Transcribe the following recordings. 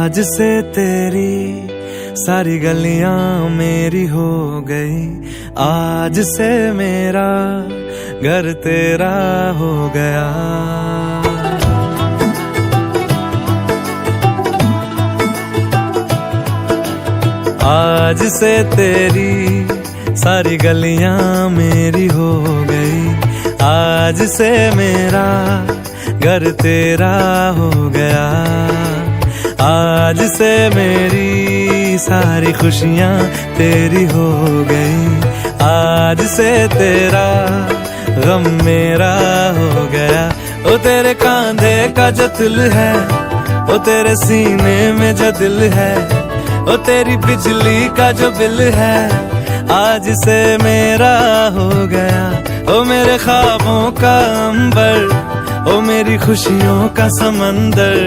आज से तेरी सारी गलियां मेरी हो गई, आज से मेरा घर तेरा हो गया। आज से तेरी सारी गलियां मेरी हो गई, आज से मेरा घर तेरा हो गया। आज से मेरी सारी खुशियां तेरी हो गई, आज से तेरा गम मेरा हो गया। ओ तेरे कांधे का जो दिल है, ओ तेरे सीने में जो दिल है, ओ तेरी बिजली का जो बिल है, आज से मेरा हो गया। ओ मेरे ख्वाबों का अंबर, ओ मेरी खुशियों का समंदर,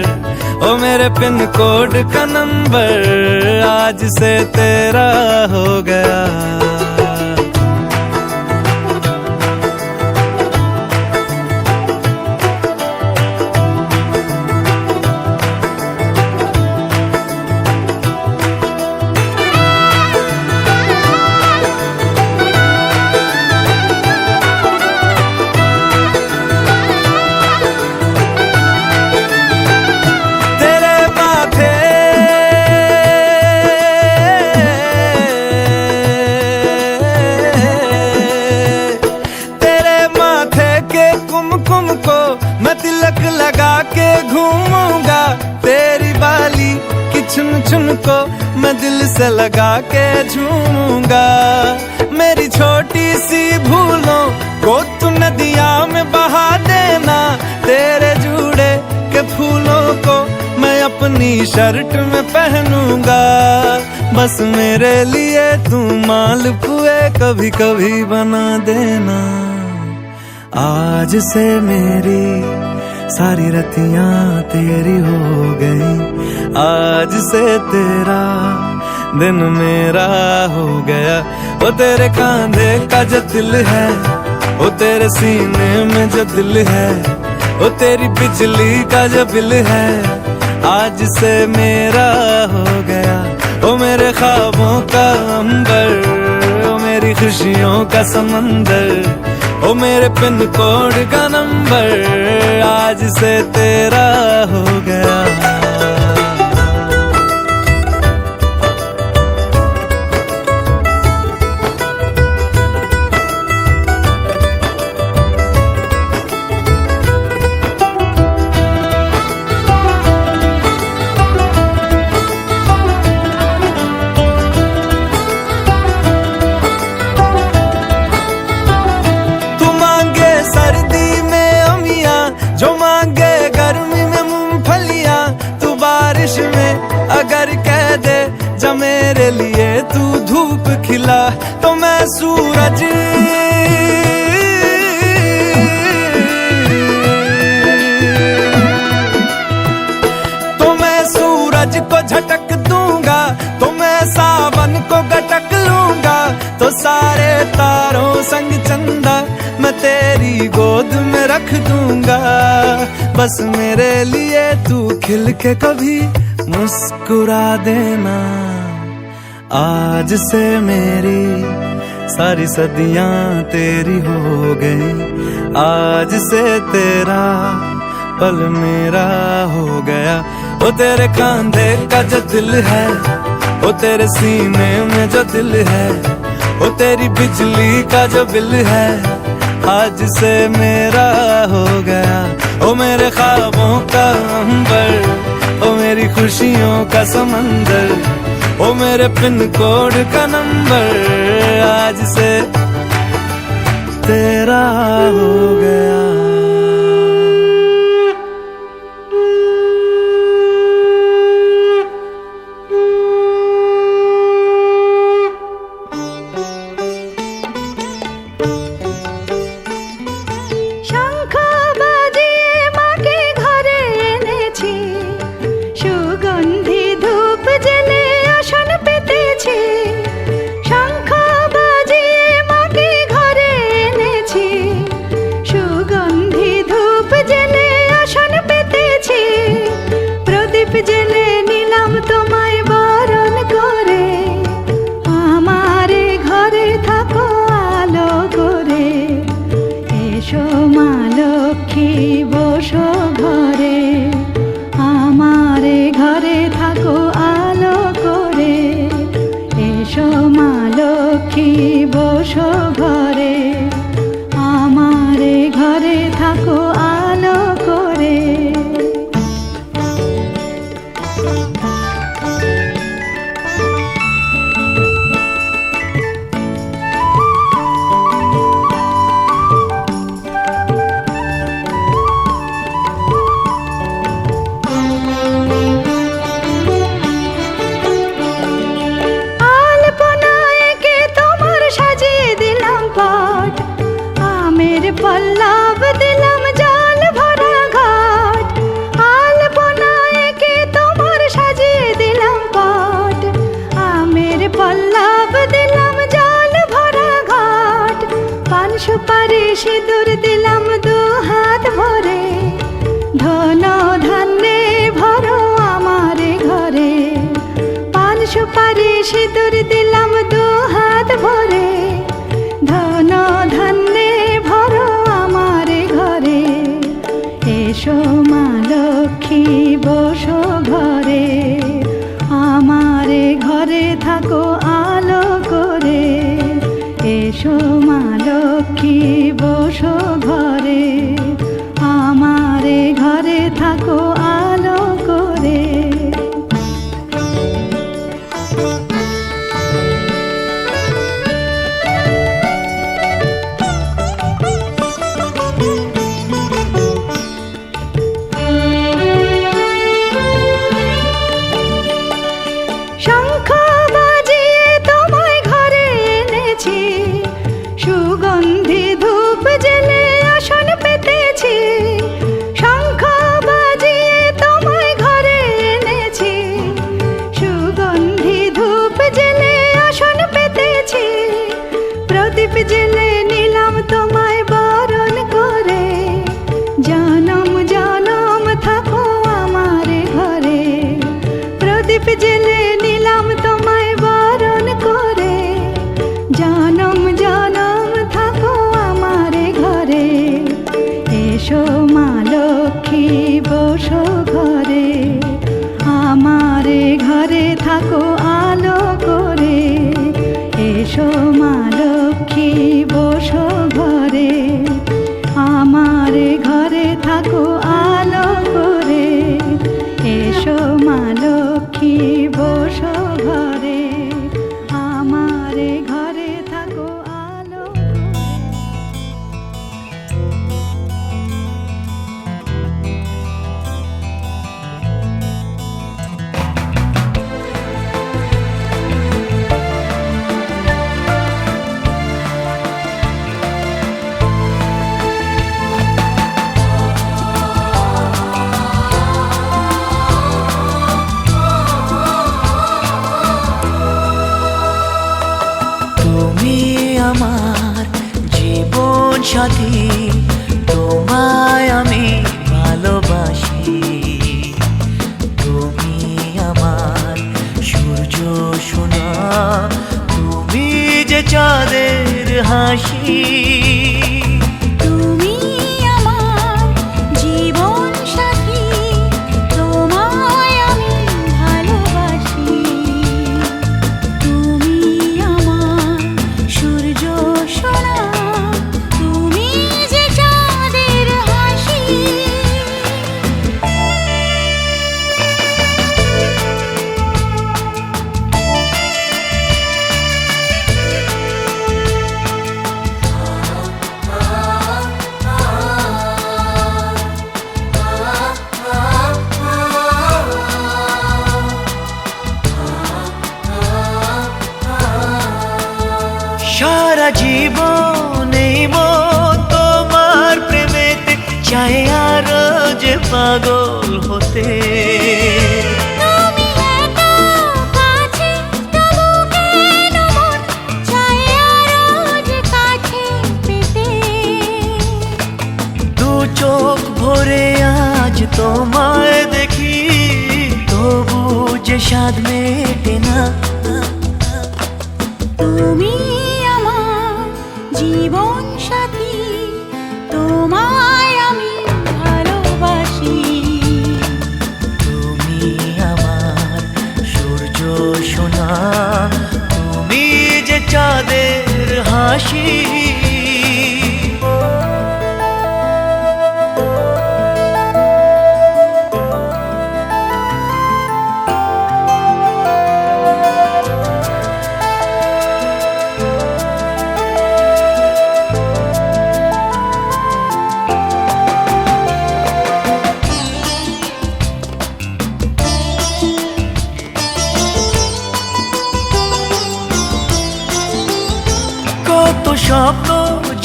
ओ मेरे पिन कोड का नंबर, आज से तेरा हो गया। मैं तिलक लगा के घूमूंगा, तेरी बाली की चुन चुन को मैं दिल से लगा के झूमूंगा। मेरी छोटी सी भूलों को तू नदिया में बहा देना, तेरे जूड़े के फूलों को मैं अपनी शर्ट में पहनूंगा। बस मेरे लिए तू मालपुए कभी कभी बना देना। आज से मेरी सारी रतियां तेरी हो गई, आज से तेरा दिन मेरा हो गया। वो तेरे कांधे का जो दिल है, वो तेरे सीने में जो दिल है, वो तेरी बिजली का जो बिल है, आज से मेरा हो गया। वो मेरे ख्वाबों का अंबर, वो मेरी खुशियों का समंदर, ओ मेरे पिन कोड का नंबर, आज से तेरा हो गया। जो मांगे गर्मी में मूंगफलियां, तू बारिश में अगर कह दे जा मेरे लिए तू धूप खिला, तो मैं सूरज को झटक दूंगा, तो मैं सावन को गटक लूंगा। तो सारे तारों संग चंदा मैं तेरी गोद में रख दूंगा। बस मेरे लिए तू खिल के कभी मुस्कुरा देना। आज से मेरी सारी सदियां तेरी हो गई, आज से तेरा पल मेरा हो गया। वो तेरे कांधे का जो दिल है, वो तेरे सीने में जो दिल है, वो तेरी बिजली का जो बिल है, आज से मेरा हो गया। ओ मेरे ख्वाबों का अंबर, ओ मेरी खुशियों का समंदर, ओ मेरे पिन कोड का नंबर, आज से तेरा हो गया। শঙ্খ বাজিয়ে মাকে ঘরে এনেছি, সুগন্ধি বসো ঘরে, আমারে ঘরে থাকো আলো করে। এসো মা লক্ষ্মী বসো ঘরে, আমারে ঘরে থাকো আলো করে। পল্লব দিলাম জল ভরা ঘাট, আলপনা এঁকে তোমার সাজিয়ে দিলাম পট। আমের পল্লব দিলাম জল ভরা ঘাট, পান সুপারি সিঁদুর দিলাম দু হাত ভরে। ধন ধান্যে ভরো আমার ঘরে, পান সুপারি সিঁদুর দিলাম দু হাত ভরে। ধন ধান্যে এসো মা লক্ষ্মী বসো ঘরে, আমারে ঘরে থাকো আলো করে। এসো মা লক্ষ্মী বসো ঘরে, আমারে ঘরে থাকো আলো করে। শঙ্খ বাজিয়ে তোমায় ঘরে এনেছি, সুগন্ধি ধূপ জেলে আসন পেতেছি। শঙ্খ বাজিয়ে তোমায় ঘরে এনেছি, সুগন্ধি ধূপ জেলে আসন পেতেছি। প্রদীপ জেলে নিলাম তোমায় বরণ করে, জনম জনম থাকো আমার ঘরে। প্রদীপ জেলে নিলাম তোমায় বরণ করে, জনম জনম থাকো আমার ঘরে। এসো মা লক্ষ্মী বসো ঘরে, আমারে ঘরে থাকো আলো করে। এসো মা লক্ষ্মী বসো ঘরে, আমারে ঘরে থাকো আলো করে। এসো মা লক্ষ্মী বসো ঘরে, আমারে ঘরে থাকো আলো করে। আমার জীবন সাথী, তোমায় আমি ভালোবাসি। তুমি আমার সূর্য সোনা, তুমি যে চাঁদের হাসি। তুমি আমার জীবন সাথী, তোমায় আমি ভালোবাসি। তুমি আমার সূর্য সোনা, তুমি যে চাঁদের হাসি। সারা জীবন এই মন তোমার প্রেমেতে চাই আরো যে পাগল হতে। তুমি এত কাছে, তবু কেন মন চায় আরো যে কাছে পেতে। দু চোখ ভরে আজ তোমায় দেখি, তবু যে স্বাদ মেটে না। তুমি আমার জীবন সাথী, তোমায় আমি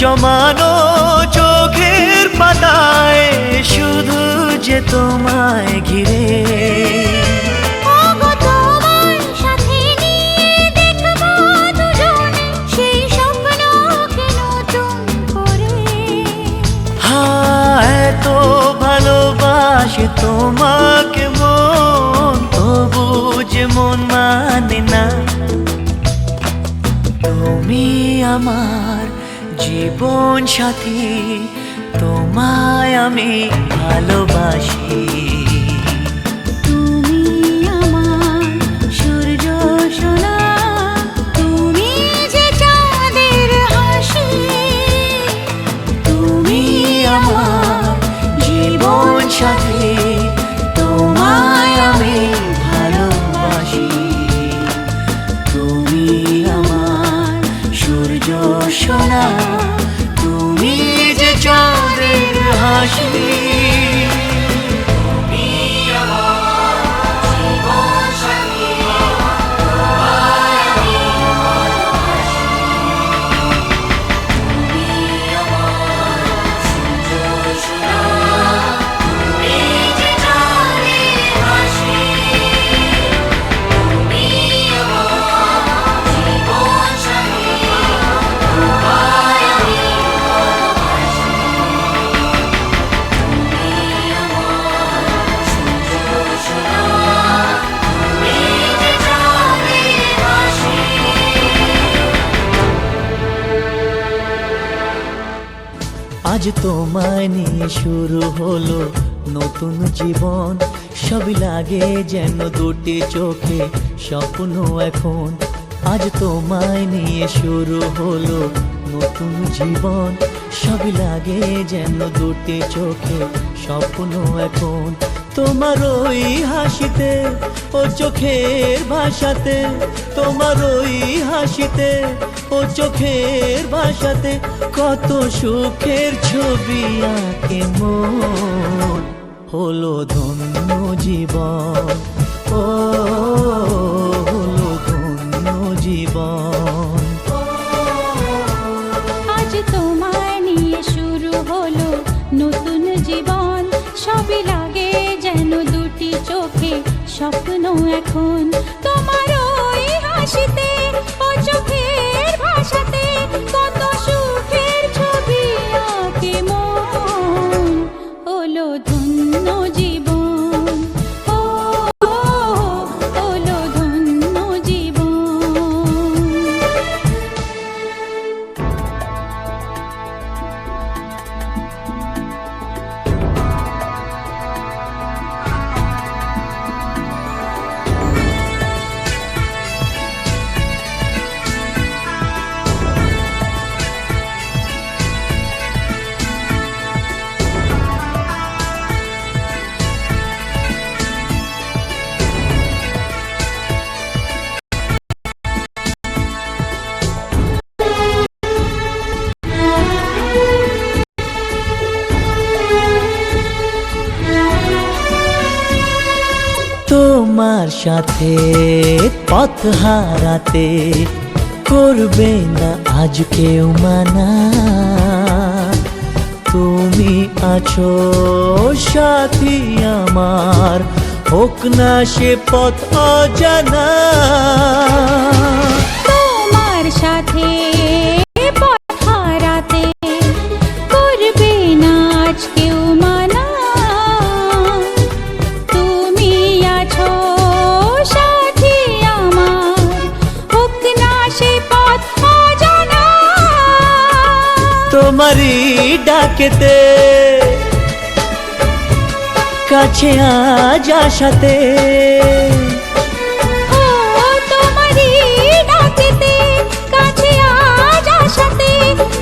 জমানো চোখের পাতায় শুধু যে তোমায় ঘিরে। ওগো তোমার সাথে নিয়ে দেখবো দুজনে সেই স্বপ্নকে নতুন করে। এত ভালোবাসে তোমাকে মন, তবু যে মন মানে না। তুমি আমার জীবন সাথী, তোমায় আমি ভালোবাসি। তুমি আমার সূর্য সোনা, তুমি যে চাঁদের হাসি। তুমি আমার জীবন সাথী, তোমায় আমি ভালোবাসি। তুমি আমার সূর্য সোনা, তুমি যে চাঁদের হাসি। আজ তোমায় নিয়ে শুরু হলো নতুন জীবন, সবই লাগে যেন দুটি চোখে স্বপ্ন এখন। আজ তোমায় নিয়ে শুরু হলো নতুন জীবন, সবই লাগে যেন দুটি চোখে স্বপ্ন এখন। তোমার ওই হাসিতে ও চোখের ভাষাতে, তোমার ওই হাসিতে ও চোখের ভাষাতে কত সুখের ছবি আঁকে মন। হলো ধন্য জীবন, ও হলো ধন্য জীবন। আজ তোমায় নিয়ে শুরু হলো নতুন জীবন, সবই লাগে যেন দুটি চোখে স্বপ্ন এখন। তোমার ওই হাসিতে ও চোখের ভাষাতে কত সুখের ছবি আঁকে মন। হলো ধন্য জীবন, ও হলো ধন্য জীবন। তোমার সাথে পথ হারাতে করবে না আজ কেউ মানা। তুমি আছো সাথী আমার, হোক না সে পথ অজানা। তোমার সাথে পথ হারাতে করবে না আজ কেউ মানা। তুমি আছো সাথী আমার, হোক না সে পথ অজানা। তোমারই ডাকেতে কাছে আজ আসাতে, ও তোমারই ডাকেতে কাছে আজ আসাতে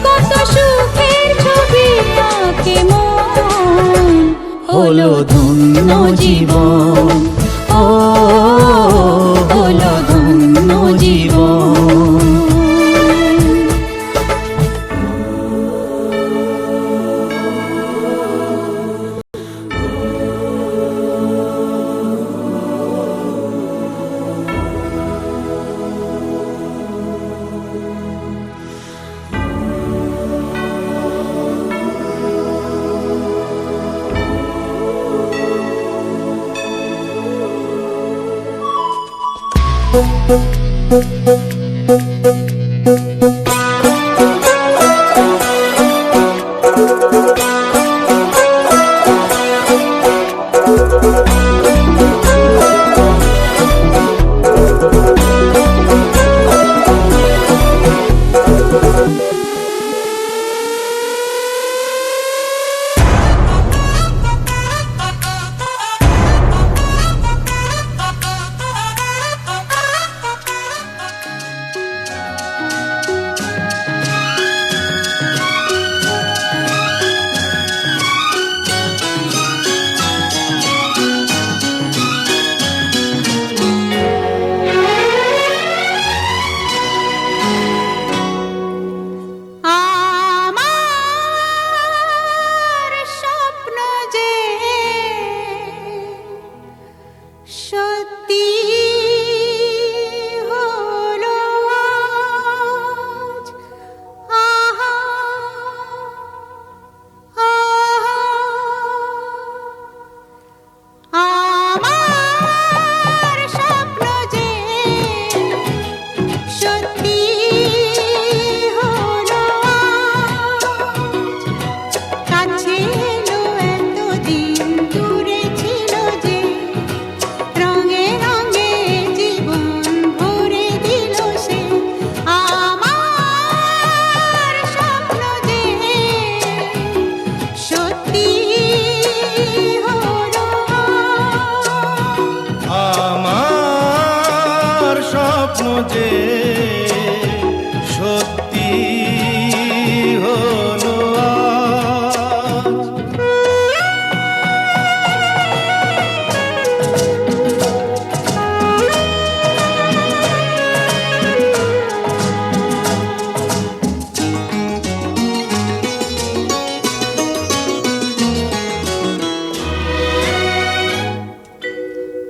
কত সুখের ছবি আঁকে মন। হলো ধন্য জীবন, ও হলো ধন্য জীবন। আমার স্বপ্ন যে সত্যি হলো আজ। আহা, আহা, আমার স্বপ্ন যে সত্যি হলো আজ। কাছে এলো এতদিন, দূরে ছিল যে, রঙে রঙে জীবন ভরে দিল সে। আমার স্বপ্ন যে সত্যি হলো আজ। আমার স্বপ্ন যে সত্যি হলো আজ।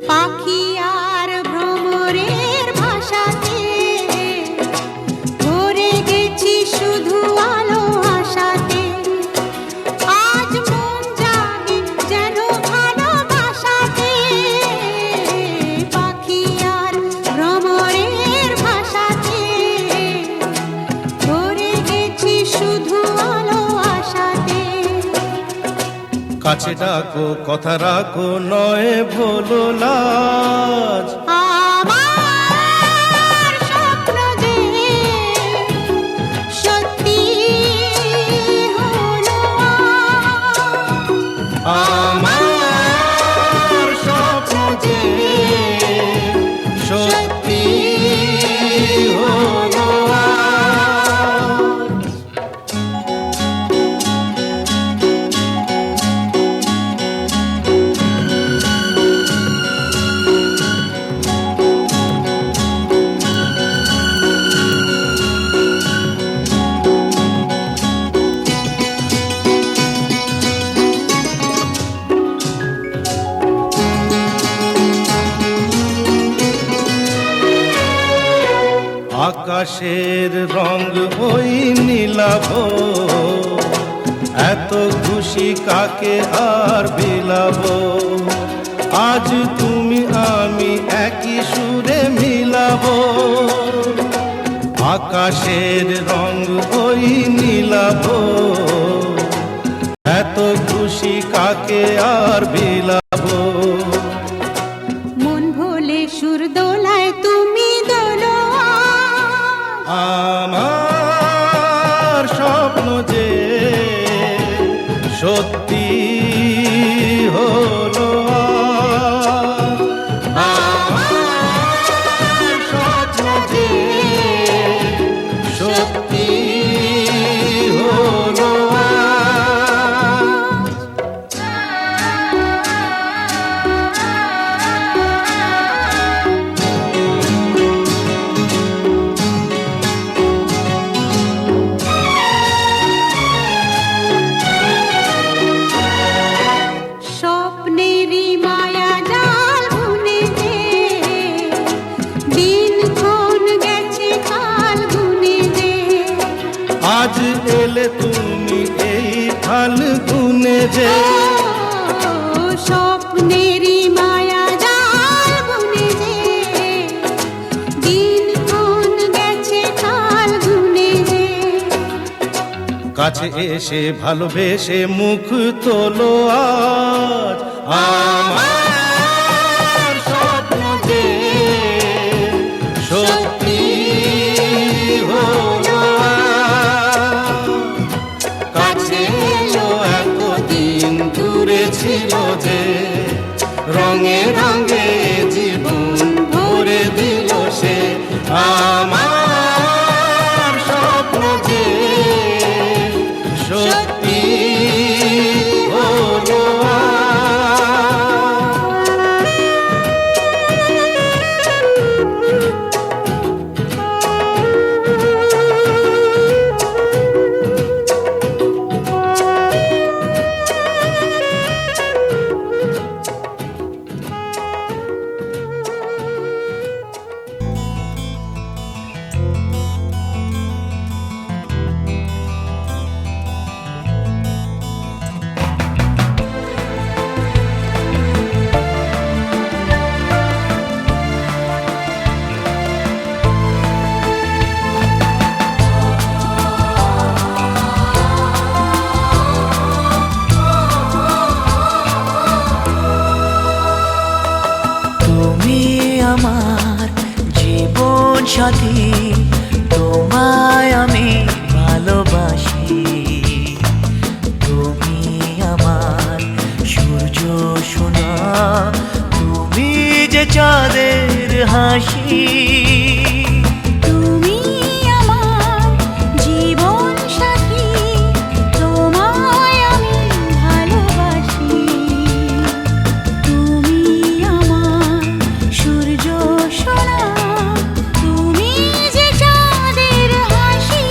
পাখি আর ভ্রমরের ভাষাতে ভরে গেছি শুধু আলো আশাতে। আজ মন জাগে যেন ভালোবাসাতে। পাখি আর ভ্রমরের ভাষাতে ভরে গেছি শুধু আলো আশাতে। কাছে ডাকো, কথা রাখো, নয় ভোলো লাজ। আমার স্বপ্ন যে সত্যি হলো আজ। আমার স্বপ্ন যে সত্যি হলো আজ। আকাশের রং ওই নীলাভ, এত খুশি কাকে আর বিলাবো। আজ তুমি আমি একই সুরে মিলাবো। আকাশের রং ওই নীলাভ, এত খুশি কাকে আর বিলাবো। মন ভোলে সুর দোলায় তুমি দোলো আজ। আমার স্বপ্ন যে সত্যি হলো আজ। আমার স্বপ্ন যে সত্যি হলো আজ। স্বপ্নেরই মায়া জাল বুনে যে, দিনক্ষণ গেছে কাল গুনে যে। আজ এলে তুমি এই ফাল্গুনে যে। স্বপ্নেরই মায়া জাল বুনে যে, কাছে এসে ভালোবেসে মুখ তোলো আজ আমার স্বপ্ন যে সত্যি হলো আজ। কাছে এলো এতদিন দূরে ছিল যে রঙে রঙে জীবন ভরে দিল সে আমার স্বপ্ন যে সত্যি হলো তুমি আমার জীবন সাথী, তোমায় আমি ভালোবাসি। তুমি আমার সূর্য সোনা, তুমি যে চাঁদের হাসি। তুমি আমার জীবন সাথী, তোমায় আমি ভালোবাসি। তুমি আমার সূর্য সোনা, তুমি যে চাঁদের হাসি।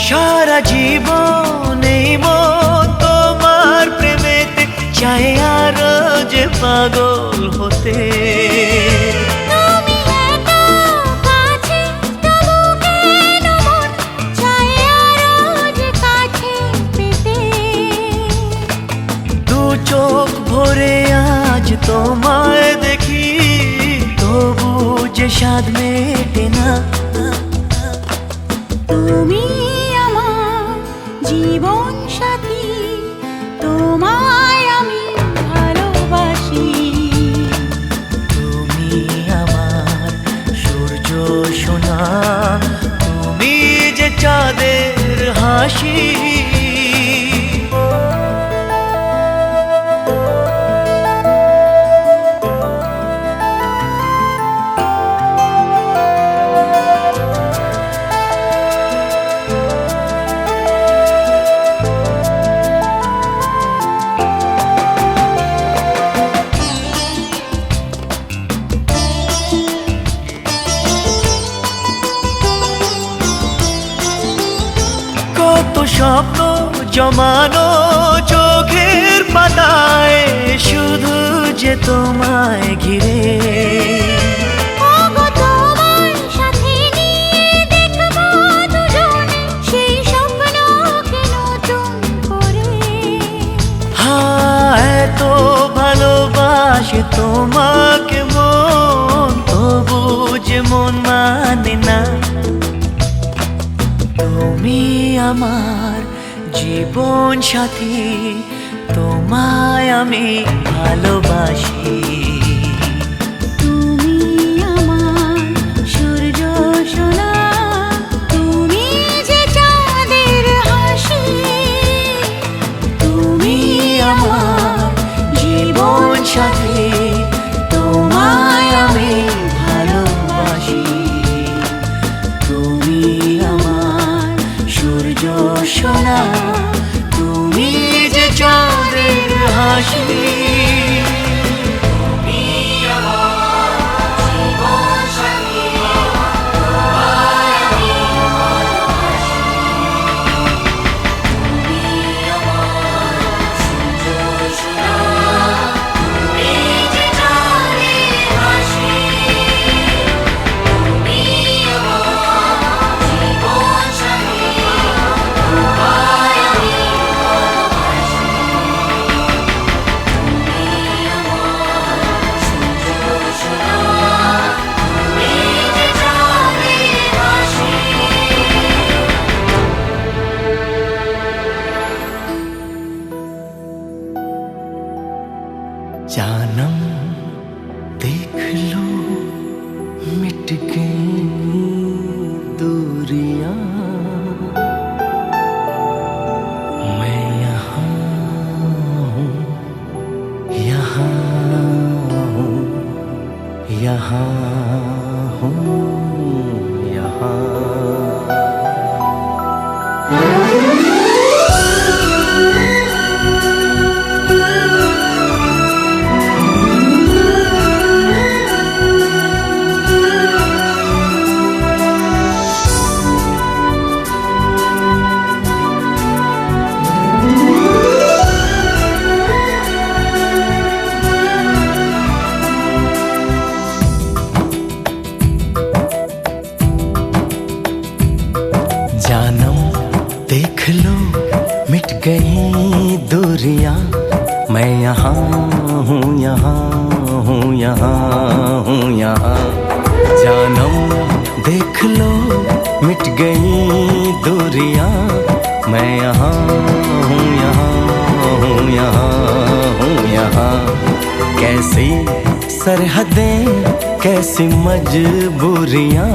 সারা জীবন এই মন তোমার প্রেমেতে চাই আরো যে পাগল হতে। তুমি এত কাছে, তবু কেন মন চায় আরো যে কাছে পেতে। দু চোখ ভরে আজ তোমায় দেখি, তবু যে স্বাদ মেটে না। তুমি আমার জীবন সাথী, তোমায় আমি ভালোবাসি। তুমি আমার সূর্য সোনা, তুমি যে চাঁদের হাসি। কত স্বপ্ন জমানো চোখের পাতায়, শুধু যে তোমায় ঘিরে। ওগো তোমার সাথে নিয়ে দেখবো দুজনে সেই স্বপ্নকে নতুন করে। এত ভালোবাসে তোমাকে মন, তবু যে মন মানে না। তুমি আমার জীবন সাথী, তোমায় আমি ভালোবাসি। তুমি আমার সূর্য সোনা, তুমি যে চাঁদের হাসি। তুমি আমার জীবন সাথী, তোমায় আমি ভালোবাসি। তুমি আমার সূর্য সোনা, তুমি যে চাঁদের হাসি। यहाँ हूँ, यहाँ हूँ, यहाँ। जानम देख लो मिट गई दूरियां, मैं यहाँ हूँ, यहाँ हूँ, यहाँ हूँ, यहाँ। कैसी सरहदें कैसी मजबूरियां,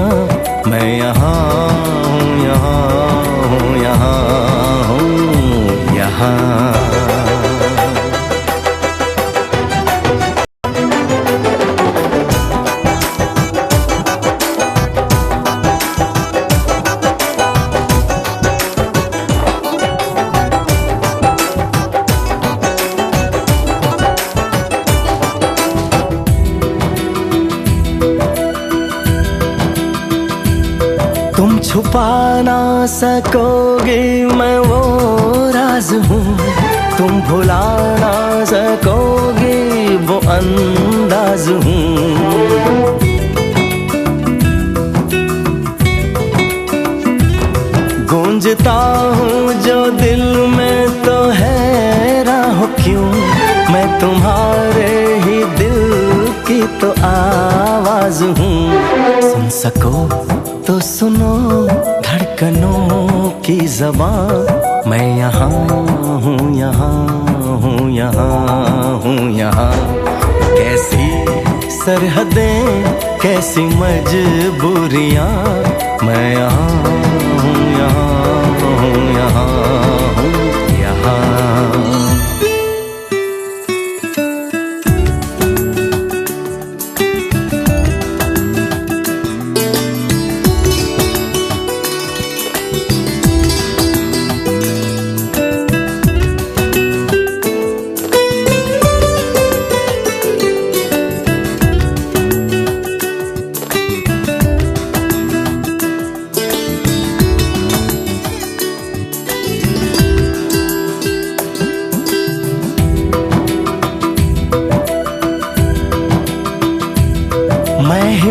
मैं यहाँ हूँ, यहाँ हूँ, यहाँ हूँ, यहाँ। तुम छुपा ना सकोगे मैं वो राज हूँ, तुम भुला ना सकोगे वो अंदाज हूँ। गूंजता हूँ जो दिल में तो हैरान हो क्यों, मैं तुम्हारे ही दिल की तो आवाज हूँ। सुन सको तो सुनो धड़कनों की ज़बान, मैं यहाँ हूँ, यहाँ हूँ, यहाँ हूँ, यहाँ। कैसी सरहदें कैसी मजबूरियां, मैं यहाँ हूँ, यहाँ हूँ, यहाँ हूँ, यहाँ।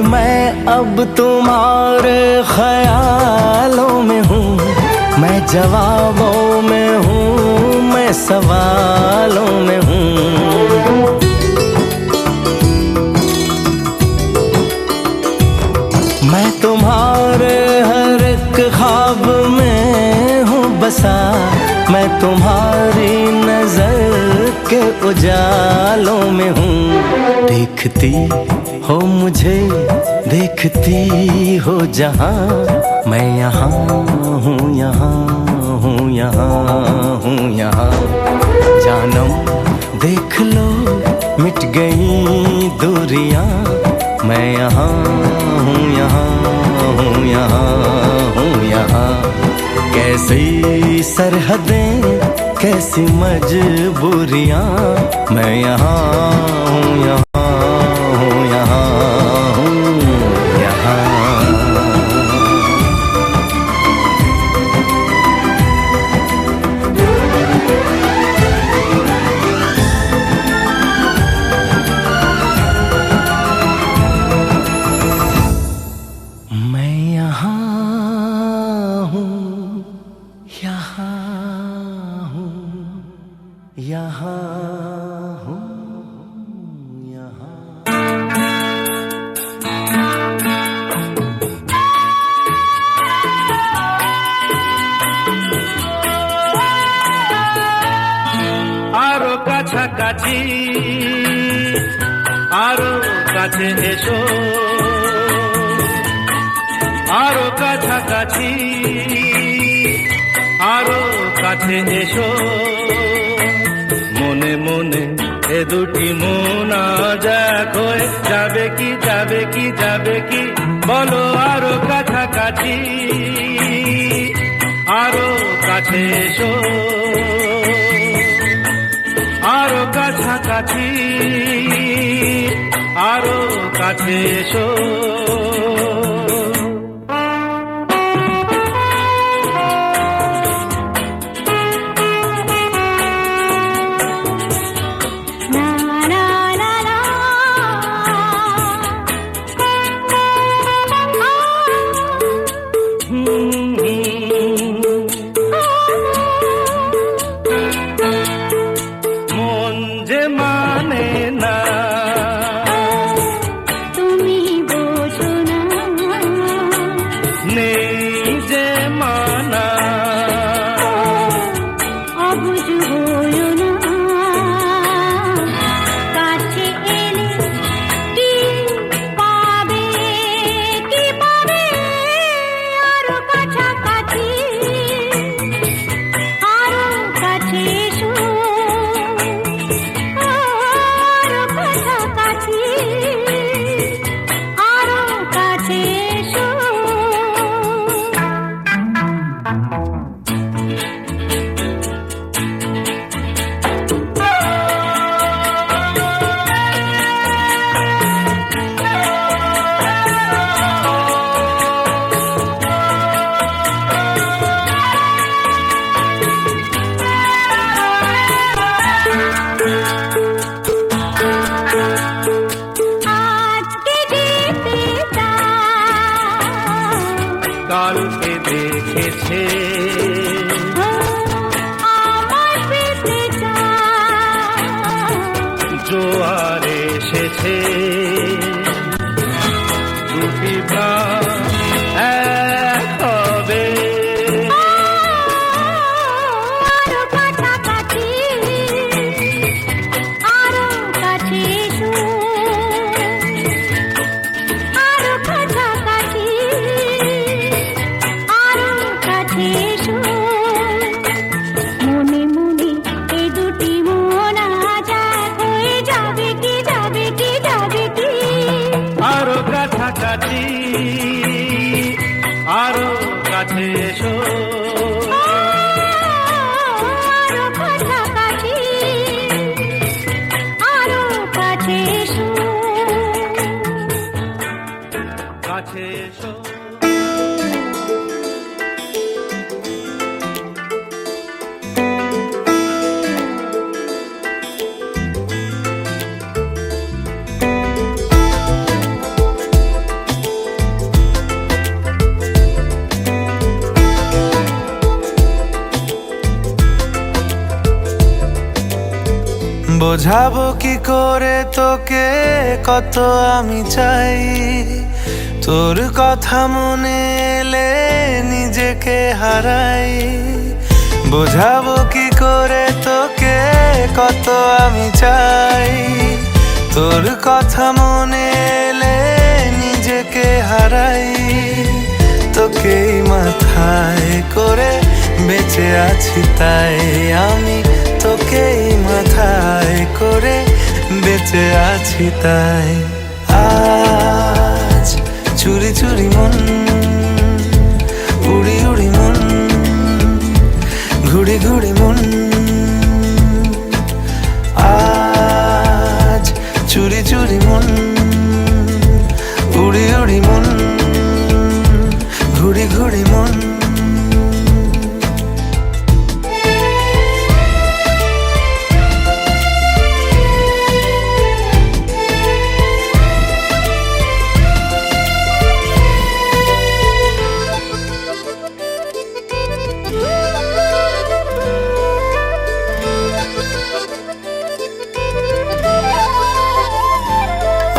मैं अब तुम्हारे ख्यालों में हूँ, मैं जवाबों में हूँ, मैं सवालों में हूँ। मैं तुम्हारे हर एक ख्वाब में हूँ बसा, मैं तुम्हारी नजर के उजालों में हूँ। देखती हो मुझे देखती हो जहाँ, मैं यहाँ हूँ, यहाँ हूँ, यहाँ हूँ, यहाँ। जानम देख लो मिट गई दूरियां, मैं यहाँ हूँ, यहाँ हूँ, यहाँ हूँ, यहाँ। कैसी सरहदें कैसी मजबूरियां, मैं यहाँ हूँ, यहाँ हूँ, यहाँ हूँ, यहाँ। मैं यहाँ हूँ, यहाँ हूँ, यहाँ हूँ, यहाँ। আরো কাছাকাছি আরো কাছে এসো, আরো কাছাকাছি আরো কাছে এসো। মনে মনে এ দুটি মন আজ এক হয়ে যাবে কি, যাবে কি, যাবে কি, বলো আরো কাছাকাছি আরো কাছে এসো, আরো কাছাকাছি আরো কাছে এসো। মন যে মানে না নেই যে মানা। অবুঝ হইও না, কাছে এলে কি পাবে, কি পাবে, আরো কাছাকাছি, আরো কাছে এসো, আরো কাছাকাছি, আরো কাছে এসো। আজকে যেতে চাই, কালকে দেখেছে আমার পেতে চাই, জোয়ার এসেছে, দুটি প্রাণ এক হবে। আরো কাছাকাছি, আরো কাছে এসো, আরো কাছাকাছি, আরো কাছে এসো। মনে মনে এই দুটি মন আজ এক হয়ে যাবে কি, যাবে কি, যাবে কি। আরো কাছাকাছি, আরো কাছে এসো। আরো কাছাকাছি, আরো কাছে এসো। কাছে এসো। বোঝাবো কি করে তোকে কত আমি চাই, তোর কথা মনে এলে নিজেকে হারাই। বোঝাবো কি করে তোকে কত আমি চাই, তোর কথা মনে এলে নিজেকে হারাই। তোকেই মাথায় করে বেঁচে আছি তাই আমি, তোকেই মাথায় করে বেঁচে আছি তাই। আজ চুরি চুরি মন, উড়ি উড়ি মন, ঘুড়ি ঘুড়ি মন। আজ চুরি চুরি মন, উড়ি উড়ি মন, ঘুড়ি ঘুড়ি মন।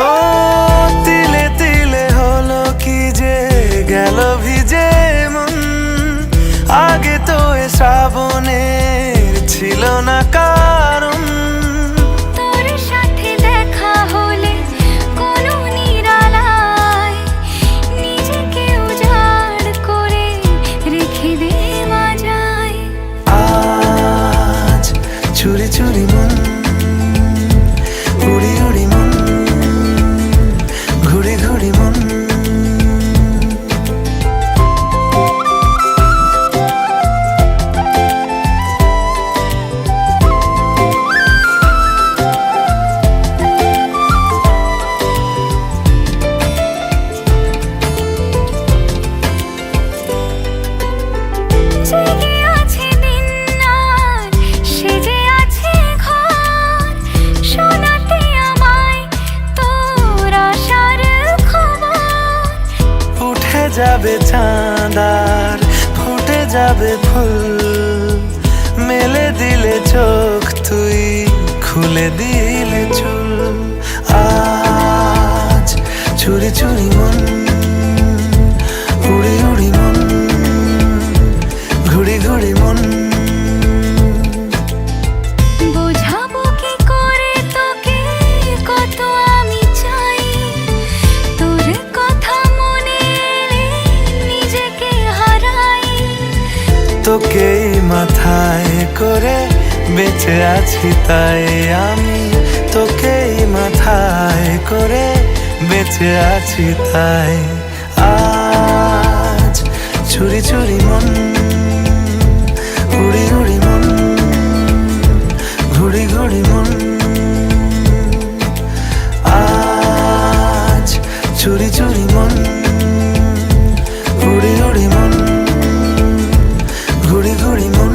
ও তিলে তিলে হলো কি যে গেল ভিজে মন, আগে তো এ শ্রাবণের ছিল না কারণ। তোর সাথে দেখা হলে কোনো নিরালায় নিজেকে উজাড় করে রেখে দে মাঝায়। আজ চুরি চুরি মন, উড়ি উড়ি মন, ঘুড়ি ঘুড়ি মন। জেগে আছে দিন রাত, সেজে আছে ঘর, শোনাতে আমায় তোর আশার খবর। উঠে যাবে চাঁদ আর ফুটে যাবে ফুল, মেলে দিলে চোখ তুই, খুলে দিলে চুল। আজ চুরি চুরি মন, উড়ি উড়ি তোকেই মাথায় করে বেঁচে আছি তাই আমি তোকেই মাথায় করে বেঁচে আছি তাই আজ চুরি চুরি মন উড়ি উড়ি মন ঘুড়ি ঘুড়ি মন আজ চুরি চুরি মন উড়ি উড়ি মন ঘুড়ি ঘুড়ি মন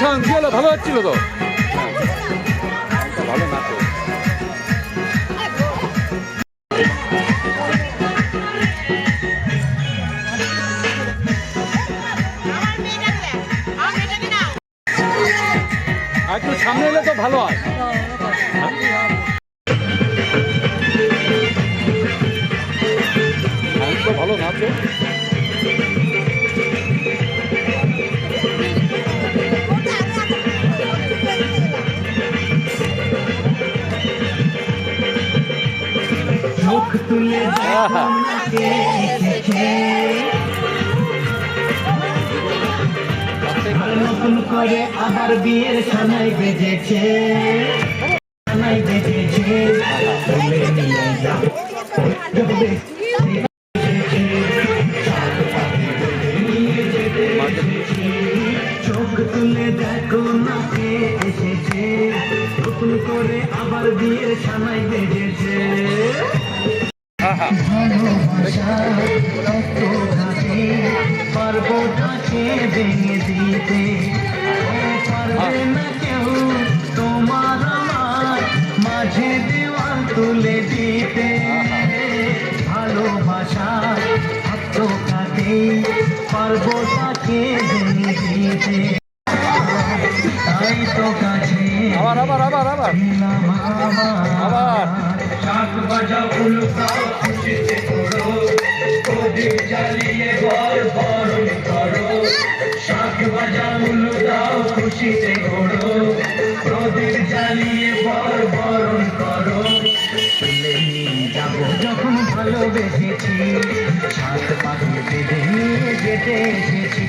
শোন কি হলো, ভালো হচ্ছিল তো। ভালো নাচো। একটু সামনে এলে তো ভালো হয়। তো ভালো নাচো। মুখ তুলে দেখো না কে এসেছে, নতুন করে আবার বিয়ের সানাই বেজেছে, সানাই বেজেছে, তুলে নিয়ে যাও। চোখ তুলে দেখো না কে এসেছে, নতুন করে আবার বিয়ের সানাই বেজেছে। ভালোবাসা এত ঘাটে পারবো তাকে ভেঙে দিতে, পারবে না কেউ তোমার আমার মাঝে দেওয়াল তুলে দিতে। ভালোবাসা এত ঘাটে পারবো তাকে ভেঙে দিতে, তাই তো কাছে আবার আবার আবার আবার আবার শাক বাজা উল্টাও খুশিতে করো, প্রদীপ জ্বালিয়ে বর বরণ করো। শাক বাজা উল্টাও খুশিতে করো, প্রদীপ জ্বালিয়ে বর বরণ করো। তুলে নিয়ে যাবো যখন ভালোবেসেছি, সাত পাখি বেঁধে নিয়ে যেতে এসেছি।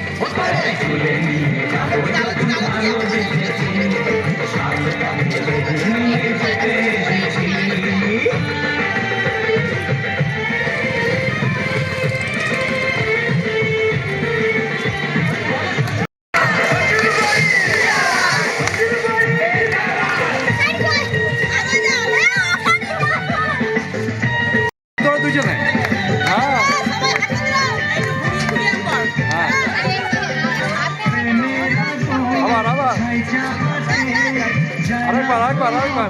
তুলে নিয়ে যাবো যখন ভালোবেসেছি, সাত পাখি বেঁধে নিয়ে যেতে এসেছি। তোরা দুজনে হ্যাঁ আবার আবার আরেকবার আরেকবার আরেকবার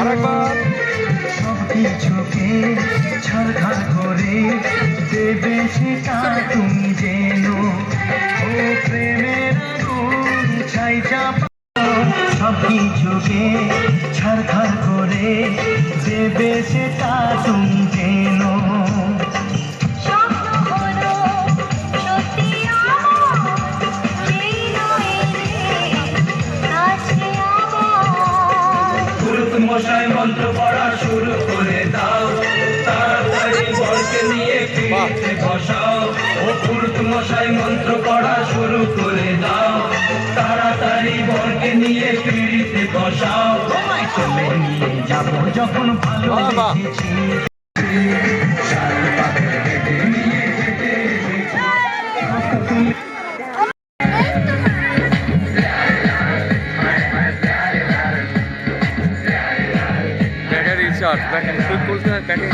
আরেকবার। সব কিছুকে ছাড়খাড় করে দেবে সেটা তুমি যেন, ও প্রেমের আগুন ছাই চাপা। সব কিছুকে ছাড়খাড় করে দেবে সেটা তুমি যেন। স্বপ্ন হলো সত্যি আমার, সেই নয় রে কাছে আমার। পুরুত মশাই মন্ত্র পড়া শুরু করে দাও, তাড়াতাড়ি বরকে নিয়ে পিঠে বসাও। ও পুরুত মশাই মন্ত্র পড়া শুরু করে দাও, তাড়াতাড়ি বরকে নিয়ে পিড়িতে বসাও। চলে নিয়ে যাবো যখন ভালোবেসেছি, নিয়ে যেতে ব্যাটারি চার্জ দেখেন ফুল বলতে ব্যাটারি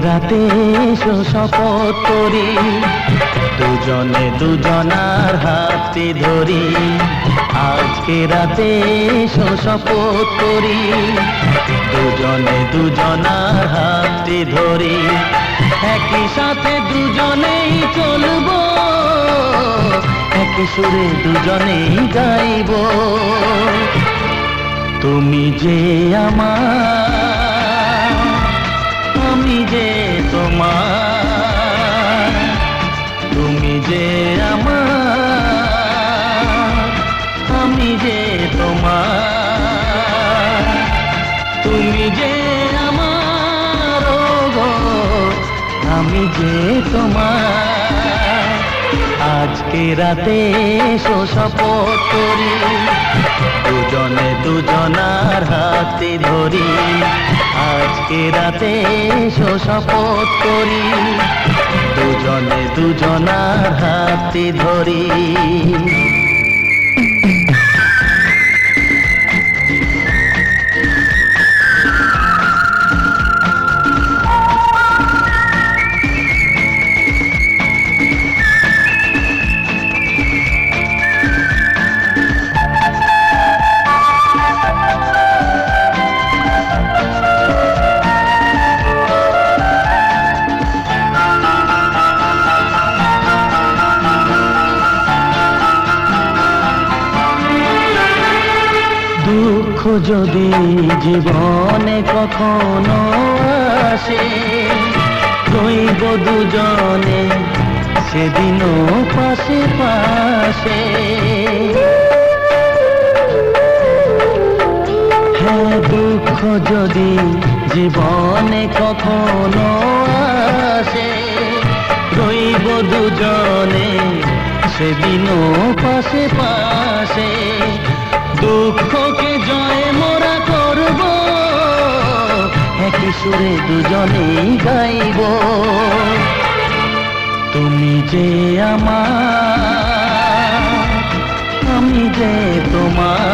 রাতে এসো শপথ করি, দুজনে দুজনার হাতে ধরি। আজকে রাতে এসো শপথ করি, দুজনে দুজনার হাতে ধরি। একই সাথে দুজনেই চলবো, একই সুরে দুজনেই গাইবো। তুমি যে আমার, আমি যে তোমার। তুমি যে আমার, আমি যে তোমার। তুমি যে আমার, ও গো, আমি যে তোমার। আজকে রাতে এসো শপথ করি, দুজনে দুজনার হাতে ধরি। আজকে রাতে এসো শপথ করি, দুজনে দুজনার হাতে ধরি। দুঃখ যদি জীবনে কখনো আসে, রইব দুজনে সেদিনও পাশে পাশে। হ্যাঁ, দুঃখ যদি জীবনে কখনো আসে, রইব দুজনে সেদিনও পাশে পাশে। দুঃখকে জয় মোরা করব, একই সুরে দুজনেই গাইব। তুমি যে আমার, আমি যে তোমার।